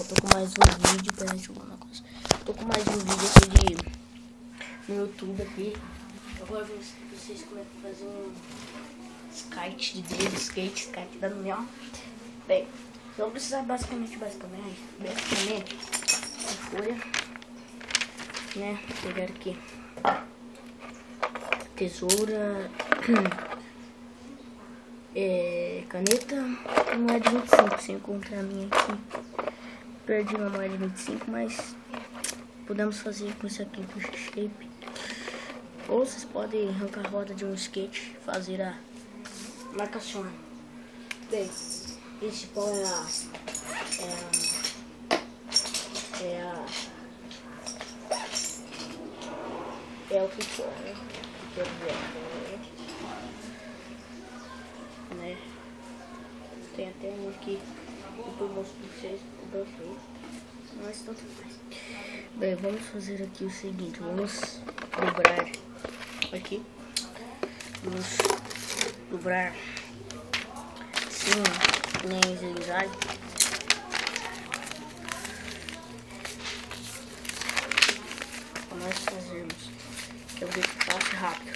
tô com mais um vídeo pra gente jogar uma coisa. Tô com mais um vídeo aqui no YouTube aqui. Agora eu vou mostrar pra vocês como é que fazer um skate de skate da minha. Bem, vamos precisar basicamente de folha, né? Vou pegar aqui tesoura, caneta e moeda de 25. Se eu encontrar a minha aqui, perdi uma moeda de 25, mas podemos fazer com isso aqui, com shape. Ou vocês podem arrancar a roda de um skate, fazer a marcação. Bem, esse pão é o que for, né? Tem até um aqui que eu mostro pra vocês, mas tanto faz. Bem, vamos fazer aqui o seguinte, vamos dobrar aqui, vamos dobrar assim, nem zigue-zague. Para nós fazermos, que eu vejo que passa rápido.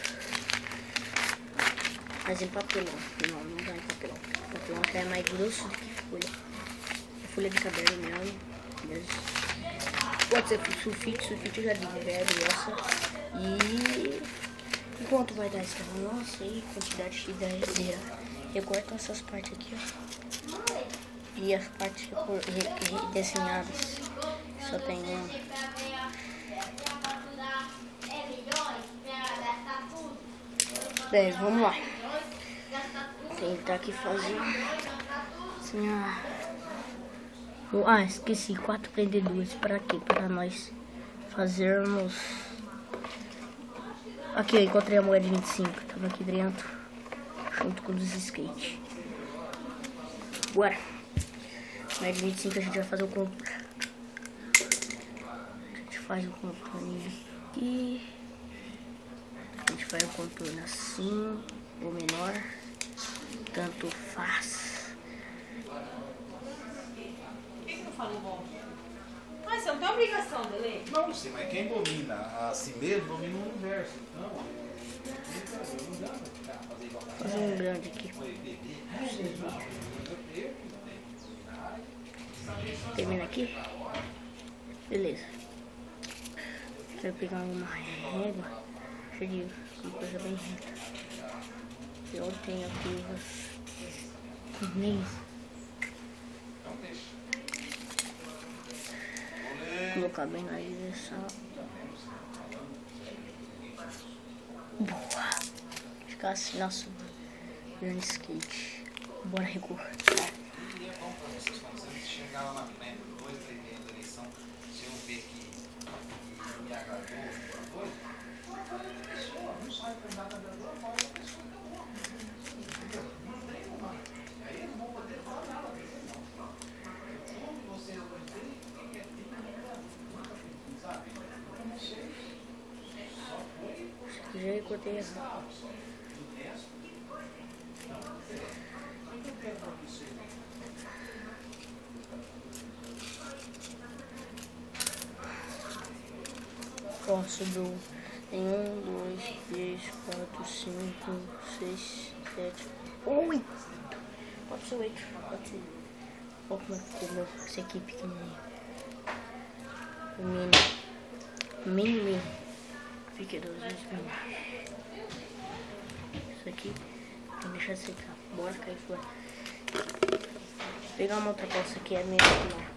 Mas em papelão, não dá em papelão. Papelão já é mais grosso do que folha. É folha de cabelo mesmo. Pode ser sulfite eu já digo, já é grossa. E quanto vai dar isso? Eu não sei quantidade de ideia. Recortam essas partes aqui, ó. E as partes desenhadas. Só tem uma. Bem, vamos lá. Tentar aqui fazer assim, esqueci, 4 prendedores. Para quê? Para nós fazermos. Aqui eu encontrei a moeda de 25, tava aqui dentro junto com os skates. Bora. Moeda de 25 a gente vai fazer o contorno. A gente faz o contorno aqui. A gente faz o contorno assim, ou menor, tanto faz. Por que não falou bom? Mas você não tem obrigação de ler? Não sei, mas quem domina a si mesmo domina o universo. Então, fazer um grande aqui. Termina aqui. Beleza. Vou pegar uma régua. De uma coisa bem reta. Eu tenho aqui os meios. Colocar bem na direção. Boa. Ficar assim, nosso grande skate. Bora recortar. chegar lá na frente, 2, 3 meses da eleição, se eu ver que me agradou alguma coisa, a pessoa não sai candidato a vereador, fala da pessoa que acabou. Entendeu? Não tem uma. Aí eles vão poder falar nada dele, não. Como você é o presidente, quem é quem, nunca fez, sabe? Eu não sei. Só foi. Já recortei essa. Ó, sobrou. Tem 1, 2, 3, 4, 5, 6, 7, 8. Pode ser 8. Pode ser. Olha como é que ficou essa aqui pequenininha. O mini. Fica 2 vezes menor. Isso aqui. Vou deixar secar. Bora cair fora. Vou pegar uma outra peça que é a minha colar.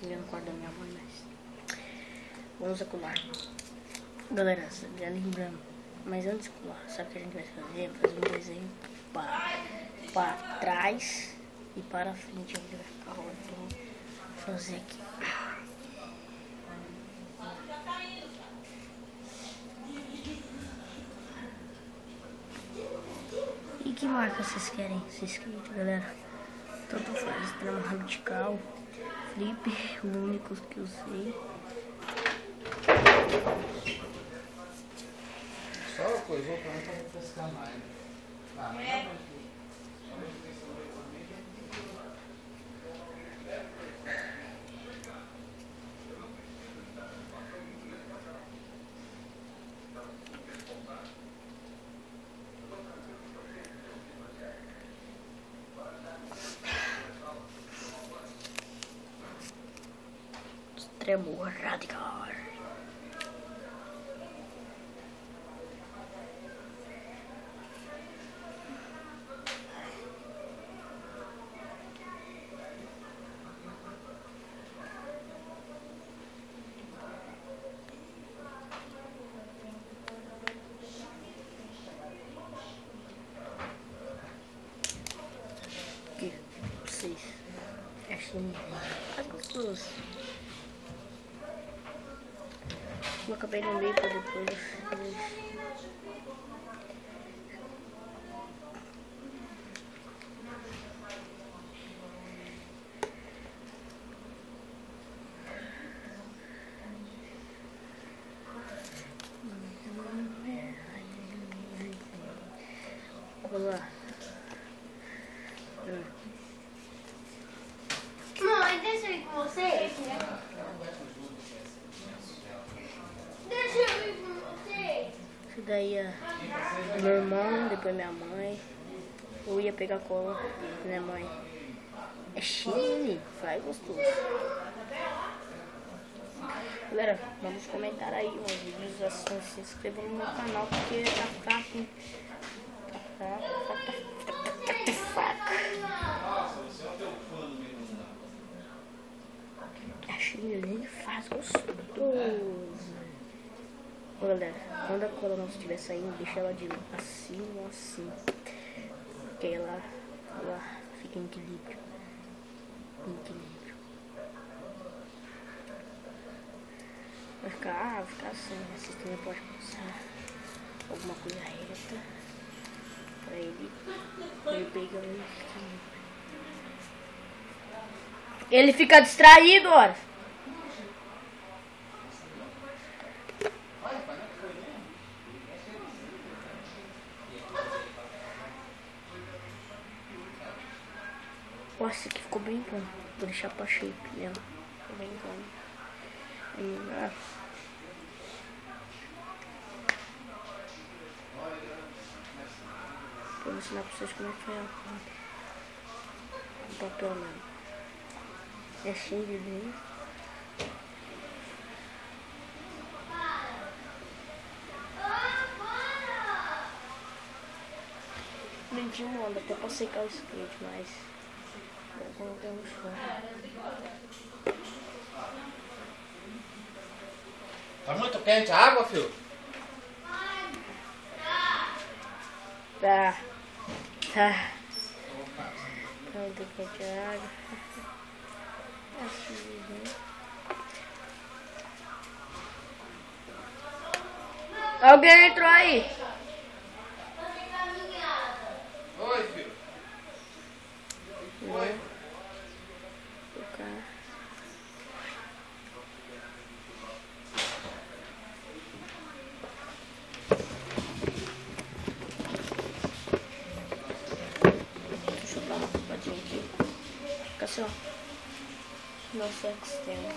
Eu no quarto da minha mãe, mas vamos a colar. Galera, já lembrando, mas antes de colar, sabe o que a gente vai fazer? Fazer um desenho para trás e para frente. Onde vai ficar rolando. Então, vou fazer aqui. E que marca vocês querem? Vocês querem, galera? Tanto faz, trama radical, flip, o único que eu sei. Só coisou pra mim pra refrescar mais. Ah, mas Tremor radical. Aqui, vocês. Assim, as gostoso. Eu acabei no meio para depois. Vamos lá. Mãe, deixa eu ir com você. Deixa eu ir com você. Isso daí é meu irmão, depois minha mãe. Eu ia pegar cola, né, mãe? É cheio, faz gostoso. Galera, manda nos comentários aí umas visualizações, se inscreva no meu canal porque tá fraco. Tá fraco. A chinelinha faz gostoso. Ô, galera, quando a cola não estiver saindo, deixa ela de assim ou assim. Porque ela fica em equilíbrio. Vai ficar assim, né? Vocês também podem passar alguma coisa reta pra ele pegar o equilíbrio. Ele fica distraído, olha. Nossa, esse aqui ficou bem bom. Vou deixar pra shape, né? Ficou bem bom. Vou ensinar pra vocês como é que é o papel mesmo. É assim de dentro. Mentiu onda até pra secar o skate, mas vou colocar no chão. Tá muito quente a água, filho? Tá. Muito quente a água. Assim, né? Alguém entrou aí? Oi, filho. Oi. Deixa eu dar uma poupadinha aqui. Fica assim, ó. Não sei o que se tem. Vou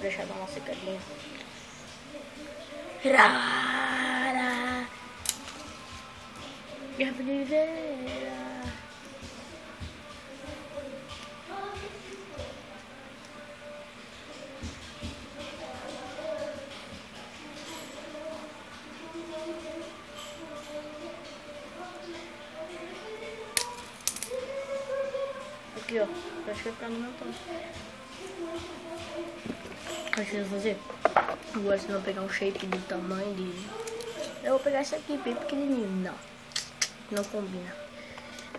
deixar dar uma secadinha. Rara. Gabriela. Aqui, ó. Acho que vai ficar no meu tom. O que eu vou fazer? Eu gosto de não pegar um shape do tamanho de... Eu vou pegar esse aqui, bem pequenininho. Não combina.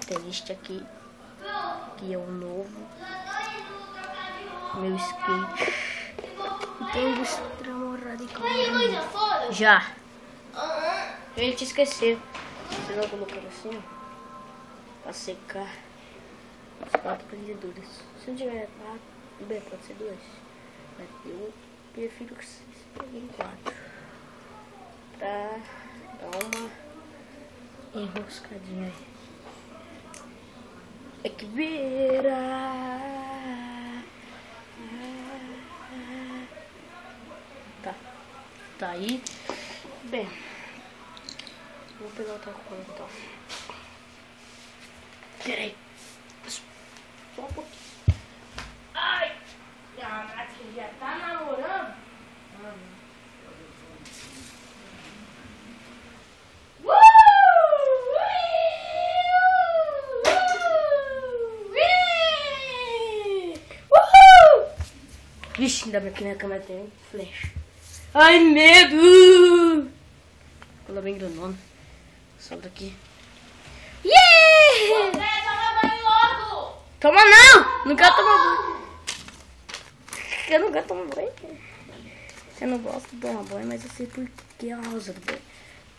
Tem este aqui. Que é o novo. Meu skate. E tem o Tremor radical. Já. A gente esqueceu. Vocês vão colocar assim, ó. Pra secar. Os 4 prendedores. Se não tiver 4, bem, pode ser 2. Mas eu prefiro que vocês peguem 4. Pra dar uma enroscadinha aí. É que beira. Tá aí. Bem, vou pegar outra coisa então. Peraí. Só um pouquinho. Ai! A máquina já tá Vixe, ainda bem que minha câmera tem flash. Ai, medo! Ela bem grandona. Solta aqui. Yeah! André, toma banho logo! Toma não! Não quero tomar banho. Eu não quero tomar banho. Eu não gosto de tomar banho, mas eu sei por que a Rosa do banho.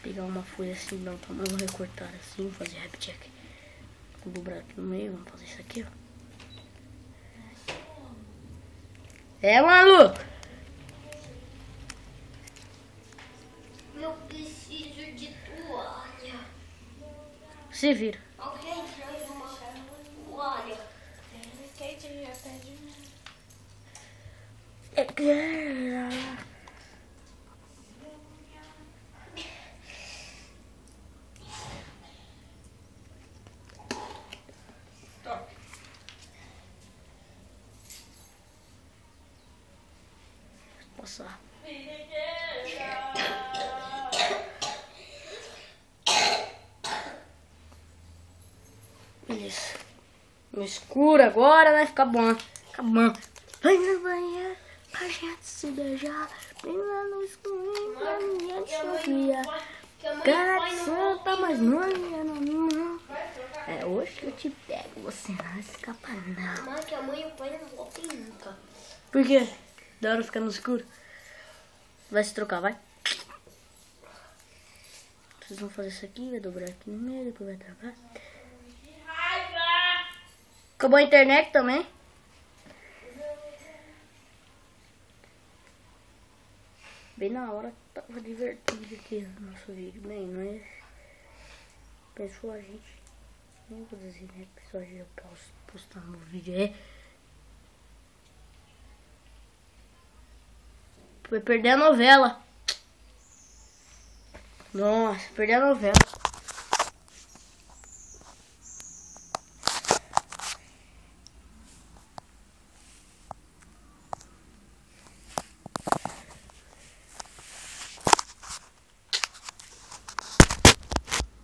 Pegar uma folha assim, não, eu vou recortar assim, fazer rap check. Vou dobrar aqui no meio, vamos fazer isso aqui, ó. É, maluco! Eu preciso de toalha. Se vira. Alguém traz uma toalha. Kate já pede. É que... Passar. Isso. No escuro agora vai ficar bom. Fica bom. Vai no banheiro pra gente se beijar. Bem lá no escuro pra ninguém te ouvir. Cara de santa, mas não é não. É hoje que eu te pego. Você não escapa não. Mãe, que a mãe e o pai não voltem nunca. Por quê? Da hora ficar no escuro. Vai se trocar, vai. Vocês vão fazer isso aqui, vai dobrar aqui no meio, depois vai trocar. Acabou a internet também. Bem na hora que tava divertido aqui no nosso vídeo. Bem, nós... Pensou a gente... Nem vou dizer, né? Pensou a gente postar no vídeo aí. Foi perder a novela. Nossa, perder a novela.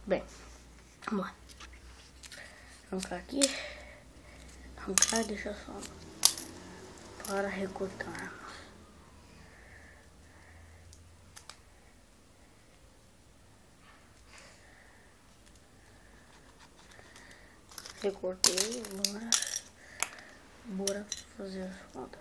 Bem, vamos lá. Arrancar aqui. Arrancar e deixar só para recortar. Recortei, bora fazer as fotos.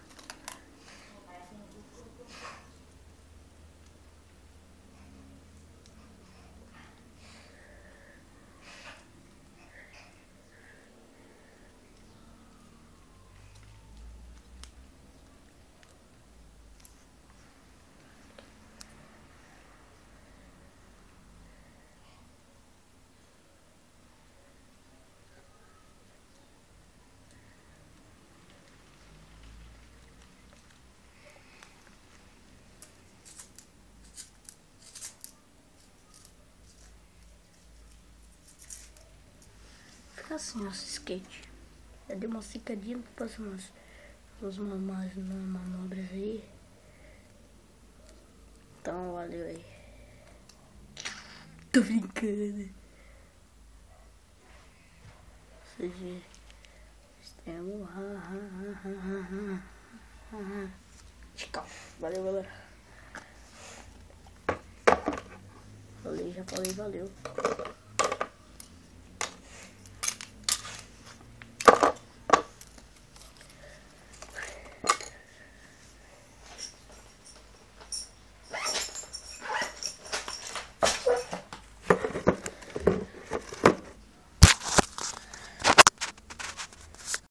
Fica assim, ó, skate. Já dei uma secadinha pra fazer umas manobras aí. Então, valeu aí. Tô brincando. Vocês viram. Extremo. Tchau. Valeu, galera. Falei, já falei, valeu.